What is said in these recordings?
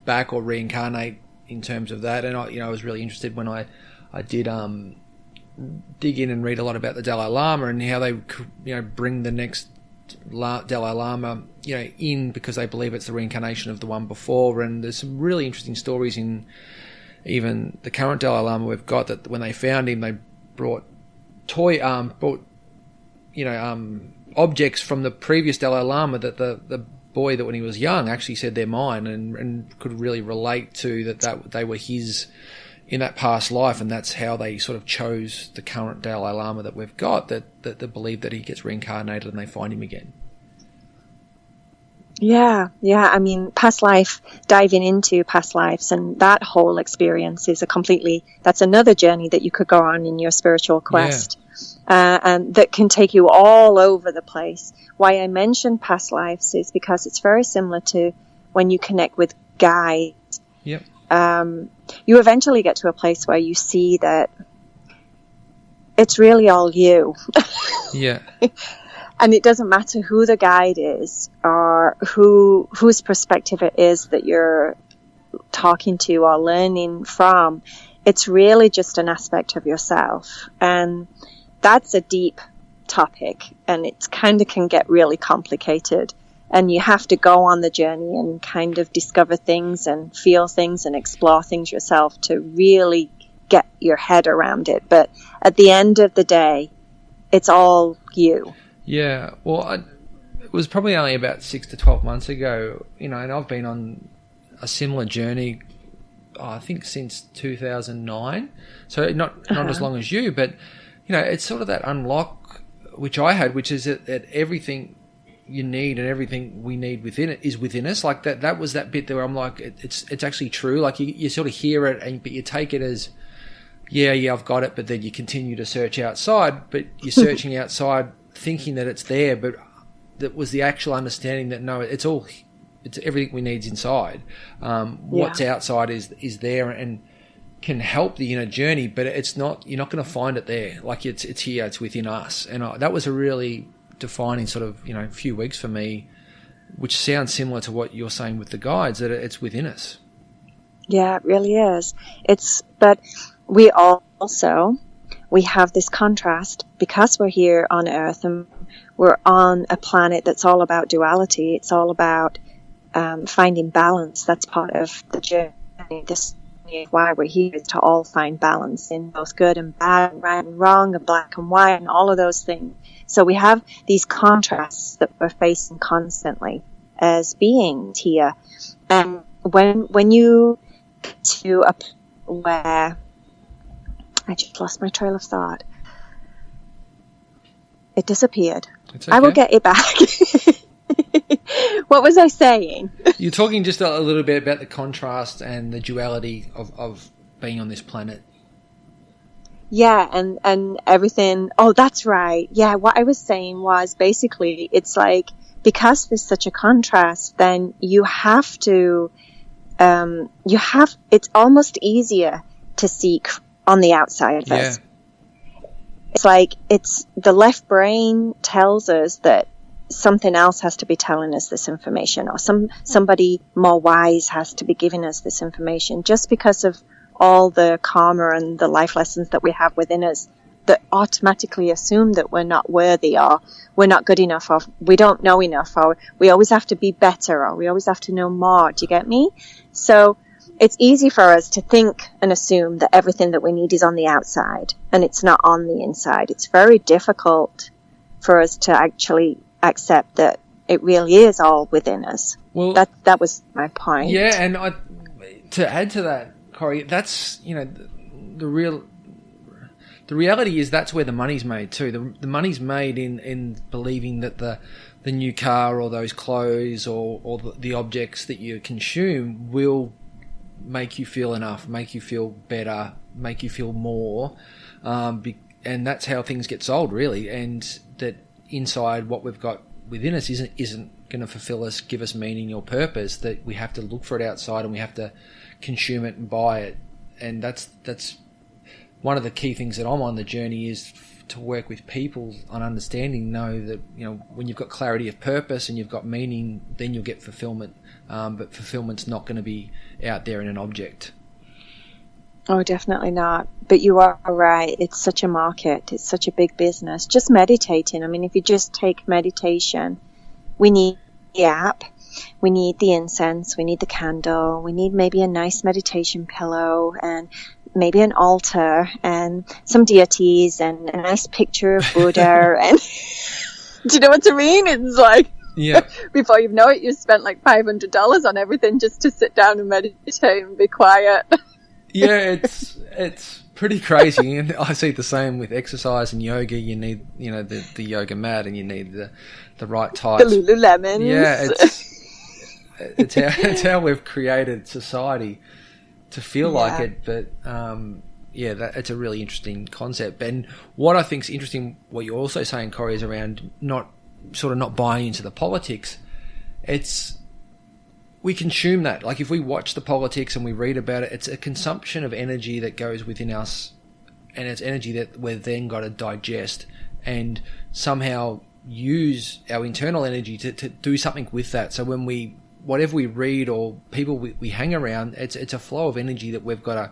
back or reincarnate in terms of that. And I was really interested when I did dig in and read a lot about the Dalai Lama and how they bring the next Dalai Lama in because they believe it's the reincarnation of the one before. And there's some really interesting stories in even the current Dalai Lama we've got, that when they found him, they brought objects from the previous Dalai Lama that the boy that when he was young actually said they're mine, and could really relate to that they were his in that past life, and that's how they sort of chose the current Dalai Lama that we've got, that they believe that he gets reincarnated and they find him again. Yeah. I mean, past life, diving into past lives, and that whole experience is that's another journey that you could go on in your spiritual quest. Yeah. And that can take you all over the place. Why I mention past lives is because it's very similar to when you connect with guides. Yep. You eventually get to a place where you see that it's really all you. Yeah. And it doesn't matter who the guide is or whose perspective it is that you're talking to or learning from. It's really just an aspect of yourself. And that's a deep topic, and it kind of can get really complicated. And you have to go on the journey and kind of discover things and feel things and explore things yourself to really get your head around it. But at the end of the day, it's all you. Yeah. Well, it was probably only about 6 to 12 months ago, and I've been on a similar journey, I think since 2009. So not as long as you, but, it's sort of that unlock which I had, which is that everything you need and everything we need within it is within us. Like that was that bit there where I'm like, it's actually true. Like you sort of hear it, but you take it as, yeah, I've got it. But then you continue to search outside, but you're searching outside thinking that it's there, but that was the actual understanding that no, it's everything we need is inside. What's outside is there and can help the inner journey, but it's not. You're not going to find it there. Like it's here. It's within us, and that was a really defining sort of few weeks for me, which sounds similar to what you're saying with the guides, that it's within us. Yeah, it really is. But we have this contrast because we're here on Earth and we're on a planet that's all about duality. It's all about finding balance. That's part of the journey. This is why we're here, is to all find balance in both good and bad, right and wrong, and black and white, and all of those things. So we have these contrasts that we're facing constantly as beings here. And when you get to a point where I just lost my trail of thought, it disappeared. It's okay. I will get it back. What was I saying? You're talking just a little bit about the contrast and the duality of being on this planet. Yeah, and everything. Oh, that's right. Yeah, what I was saying was basically it's like because there's such a contrast, then you have to, it's almost easier to seek on the outside of us. It's like the left brain tells us that something else has to be telling us this information, or somebody more wise has to be giving us this information, just because of all the karma and the life lessons that we have within us that automatically assume that we're not worthy, or we're not good enough, or we don't know enough, or we always have to be better, or we always have to know more. Do you get me? So it's easy for us to think and assume that everything that we need is on the outside and it's not on the inside. It's very difficult for us to actually accept that it really is all within us. Well, that was my point. Yeah, and to add to that, Cory, that's the reality is that's where the money's made too. The money's made in believing that the new car or those clothes or the objects that you consume will make you feel enough, make you feel better, make you feel more, and that's how things get sold, really. And that inside what we've got within us isn't going to fulfill us, give us meaning or purpose. That we have to look for it outside and we have to consume it and buy it. And that's one of the key things that I'm on the journey is to work with people on understanding, know that, you know, when you've got clarity of purpose and you've got meaning, then you'll get fulfillment. But fulfillment's not going to be out there in an object. Oh, definitely not. But you are right. It's such a market. It's such a big business. Just meditating. I mean, if you just take meditation, we need the app, we need the incense, we need the candle, we need maybe a nice meditation pillow and maybe an altar and some deities and a nice picture of Buddha. And do you know what I mean? It's like, yeah. Before you know it, you've spent like $500 on everything just to sit down and meditate and be quiet. Yeah, it's pretty crazy, and I see the same with exercise and yoga. You need, you know, the yoga mat, and you need the right tights. The Lululemons. Yeah, it's how we've created society to feel like it. But it's a really interesting concept. And what I think is interesting, what you're also saying, Cory, is around not buying into the politics. We consume that. Like, if we watch the politics and we read about it, it's a consumption of energy that goes within us, and it's energy that we've then got to digest and somehow use our internal energy to do something with that. So when whatever we read or people we hang around, it's a flow of energy that we've got to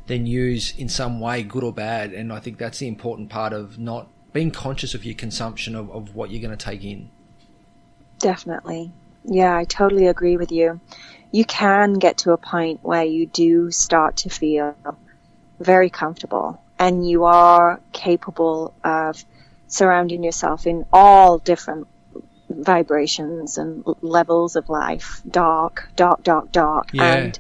then use in some way, good or bad. And I think that's the important part of not being conscious of your consumption of what you're going to take in. Definitely. Yeah, I totally agree with you. You can get to a point where you do start to feel very comfortable, and you are capable of surrounding yourself in all different vibrations and levels of life, dark, and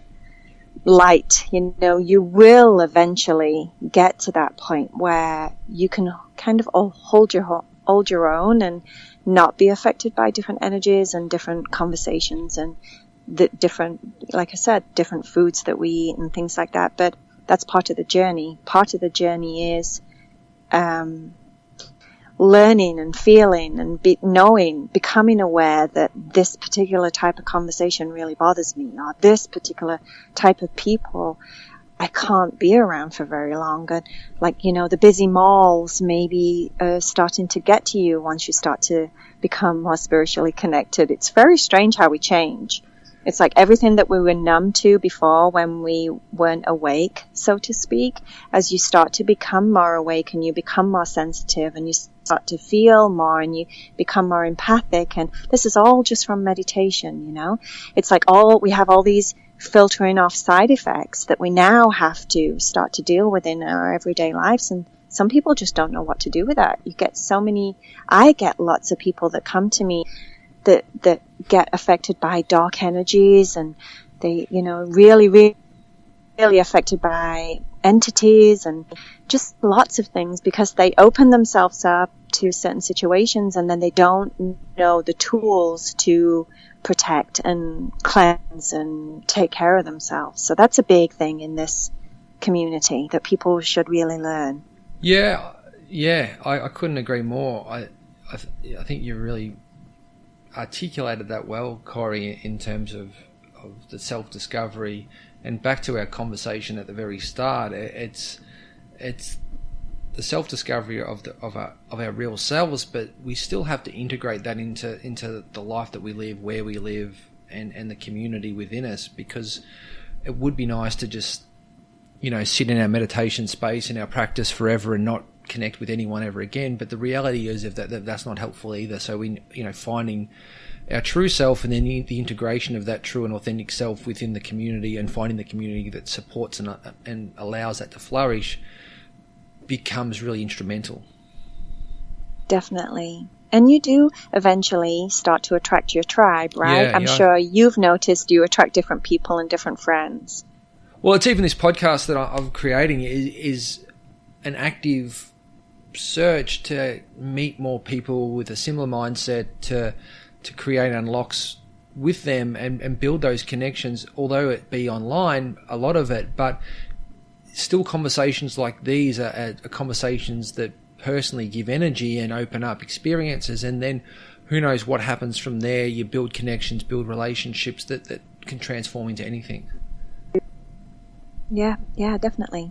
light. You know, you will eventually get to that point where you can kind of hold your own and not be affected by different energies and different conversations and the different, like I said, different foods that we eat and things like that. But that's part of the journey. Part of the journey is learning and feeling and becoming aware that this particular type of conversation really bothers me, or this particular type of people I can't be around for very long. And like, you know, the busy malls maybe starting to get to you once you start to become more spiritually connected. It's very strange how we change. It's like everything that we were numb to before when we weren't awake, so to speak, as you start to become more awake and you become more sensitive and you start to feel more and you become more empathic. And this is all just from meditation, you know. It's like we have all these filtering off side effects that we now have to start to deal with in our everyday lives, and some people just don't know what to do with that. I get lots of people that come to me that get affected by dark energies, and they, you know, really, really, really affected by entities and just lots of things, because they open themselves up to certain situations and then they don't know the tools to protect and cleanse and take care of themselves. So that's a big thing in this community that people should really learn. Yeah, I couldn't agree more. I think you really articulated that well, Cory, in terms of the self-discovery. And back to our conversation at the very start, it's the self-discovery of our real selves, but we still have to integrate that into the life that we live, where we live, and the community within us, because it would be nice to just, you know, sit in our meditation space in our practice forever and not connect with anyone ever again. But the reality is that's not helpful either. So we, you know, finding our true self and then the integration of that true and authentic self within the community, and finding the community that supports and allows that to flourish, becomes really instrumental. Definitely. And you do eventually start to attract your tribe, right? Yeah, I'm sure you've noticed you attract different people and different friends. Well, it's even this podcast that I'm creating is an active search to meet more people with a similar mindset, to create unlocks with them and build those connections, although it be online, a lot of it, but still conversations like these are conversations that personally give energy and open up experiences, and then who knows what happens from there. You build connections, build relationships that can transform into anything. Yeah, definitely.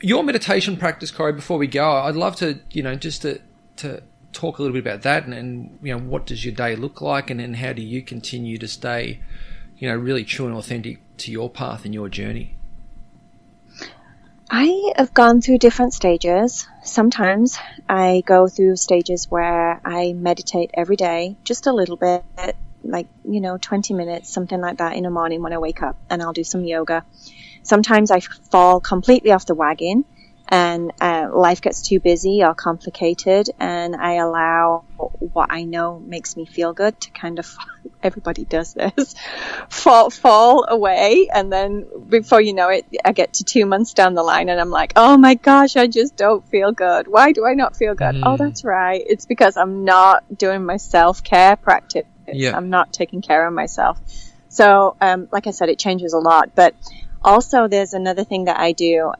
Your meditation practice, Cory, before we go, I'd love to, just to talk a little bit about that and what does your day look like and how do you continue to stay, really true and authentic to your path and your journey? I have gone through different stages. Sometimes I go through stages where I meditate every day, just a little bit, like, 20 minutes, something like that in the morning when I wake up, and I'll do some yoga. Sometimes I fall completely off the wagon and life gets too busy or complicated, and I allow what I know makes me feel good to kind of, everybody does this, fall away, and then before you know it, I get to 2 months down the line and I'm like, oh my gosh, I just don't feel good. Why do I not feel good? Oh, that's right. It's because I'm not doing my self-care practice. Yeah. I'm not taking care of myself. So, like I said, it changes a lot, but also there's another thing that I do,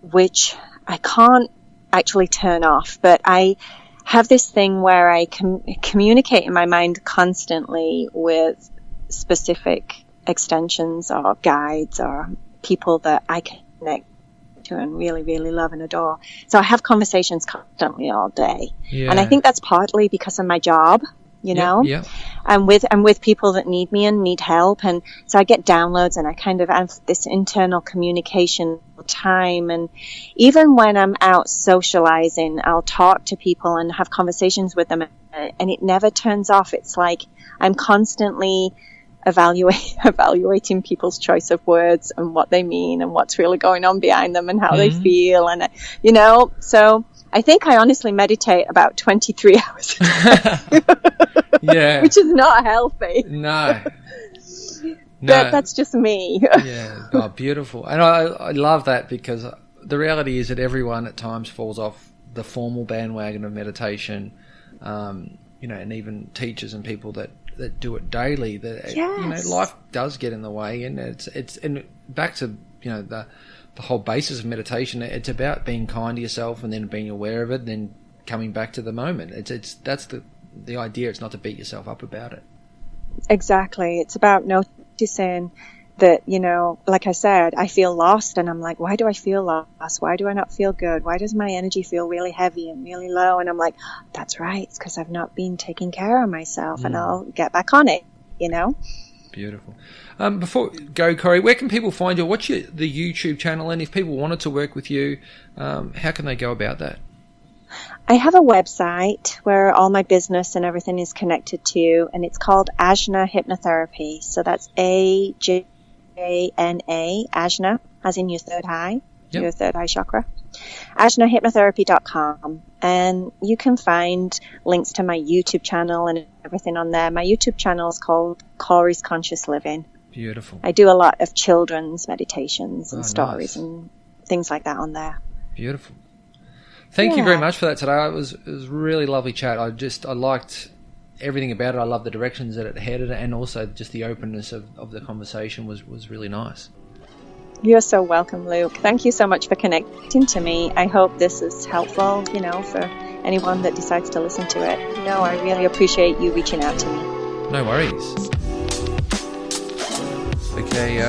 which I can't actually turn off, but I have this thing where I communicate in my mind constantly with specific extensions or guides or people that I connect to and really, really love and adore. So I have conversations constantly all day. Yeah. And I think that's partly because of my job, Yeah. I'm with people that need me and need help. And so I get downloads and I kind of have this internal communication time. And even when I'm out socializing, I'll talk to people and have conversations with them, and it never turns off. It's like I'm constantly evaluating people's choice of words and what they mean and what's really going on behind them and how they feel. And, so I think I honestly meditate about 23 hours a day. Yeah. Which is not healthy. No. But that's just me. Yeah. Oh, beautiful. And I love that, because the reality is that everyone at times falls off the formal bandwagon of meditation, and even teachers and people that do it daily. Yes. Life does get in the way, and it's back to the whole basis of meditation. It's about being kind to yourself and then being aware of it, and then coming back to the moment. That's the idea. It's not to beat yourself up about it. Exactly. It's about noticing that, like I said, I feel lost, and I'm like, why do I feel lost? Why do I not feel good? Why does my energy feel really heavy and really low? And I'm like, that's right. It's because I've not been taking care of myself, and I'll get back on it, Beautiful. Before we go, Cory, where can people find you? What's the YouTube channel? And if people wanted to work with you, how can they go about that? I have a website where all my business and everything is connected to, and it's called Ajna Hypnotherapy. So that's AJNA, Ajna, as in your third eye, your third eye chakra. AjnaHypnotherapy.com. And you can find links to my YouTube channel and everything on there. My YouTube channel is called Cory's Conscious Living. Beautiful. I do a lot of children's meditations and stories and things like that on there. Beautiful. Thank you very much for that today. It was a really lovely chat. I liked everything about it. I love the directions that it headed, and also just the openness of the conversation was really nice. You're so welcome, Luke. Thank you so much for connecting to me. I hope this is helpful, for anyone that decides to listen to it. I really appreciate you reaching out to me. No worries. Okay,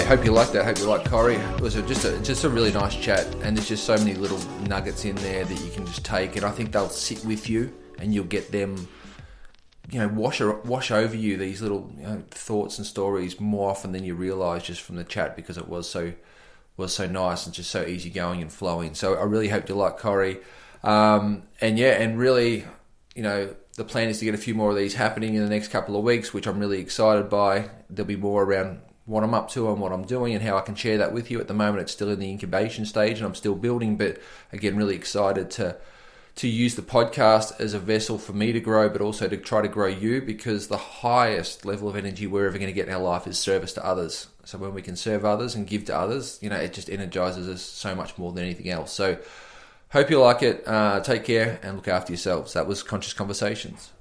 hope you liked that. Hope you liked Cory. It was just a really nice chat, and there's just so many little nuggets in there that you can just take, and I think they'll sit with you, and you'll get them, wash over you, these little thoughts and stories more often than you realise just from the chat, because it was so nice and just so easygoing and flowing. So I really hope you like Cory, and really, the plan is to get a few more of these happening in the next couple of weeks, which I'm really excited by. There'll be more around what I'm up to and what I'm doing and how I can share that with you. At the moment, it's still in the incubation stage and I'm still building, but again, really excited to use the podcast as a vessel for me to grow, but also to try to grow you, because the highest level of energy we're ever going to get in our life is service to others. So when we can serve others and give to others, it just energizes us so much more than anything else. So hope you like it. Take care and look after yourselves. That was Conscious Conversations.